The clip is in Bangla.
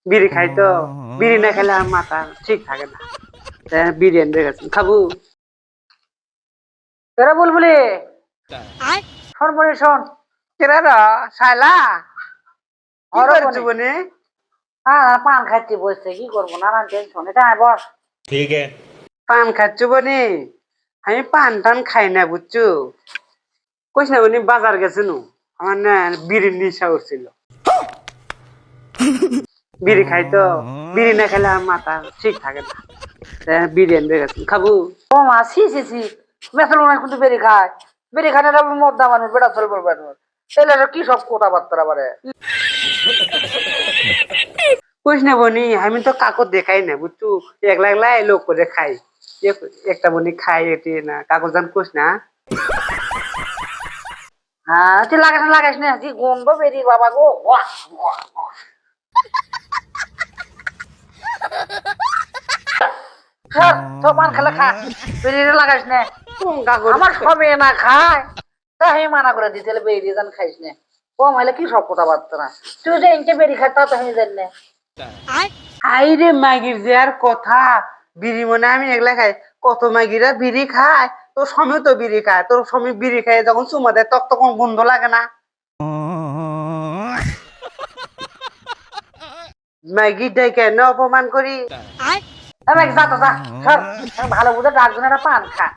বিড়ি খাই তো, বিড়ি না খেলে আমার মাথা ঠিক থাকে না। বিড়ি এনে গেছেন খাবো। তোরা বুলবুলি শোন বলি শোন। কেরা র শালা কি হরো করছো বনে বনে? হ্যাঁ পান খাচ্ছি বসছে কি করবো নানান টেনশন এটা আয় বস। ठीक है। পান খাচ্ছ বনে? আমি পান টান খাই না বুঝছো। কইস না বনে বাজার গেছে নু, আমার না বিড়ির নেশা উঠছিল। বিড়ি খাই তো, বিড়ি না খেলে আমার মাথা ঠিক থাকে না। বিড়ি এনে গেছেন খাবো। ও মা সি মেসল মনে কিন্তু বেরি খায় বেরি খানে মদ্দা মানুষ বেড়া চলবো মানুষ এলে কি সব কথাবার্তা বারে। কইস না বনি আমি তো কাকর দেখাই না বুঝছো, একলা একলা লোক করে খাই। একটা বনি খাই এটি না কাকর জান কইস না। হ্যাঁ তুই লাগাইস না কি গন্ধ বেরি বাবা গো ওয়া, ওয়া, ওয়া। স্যার সব পান খেলে খা বেরি লাগাইস না। কাকর আমার সবে না খায় তাই মানা করে দিতে বেরি জান খাইস না। ও মাইলে কি সব কথাবার্তা না তুই যে ইনকে বেরি খাই তা তো আমি জানি না। হাই রে মাগির যে আর কথা, বিড়ি মনে আমি একলা খাই, কত মাগিরা বিড়ি খায়, তোর স্বামীও তো বিড়ি খায়, তোর স্বামী বিড়ি খায় যখন চুমা দেয় তখন গন্ধ লাগে না? ম্যাগি ডেকে না অপমান করি। যা তো যা সর ভালো বুঝে ডাকজন একটা পান খা।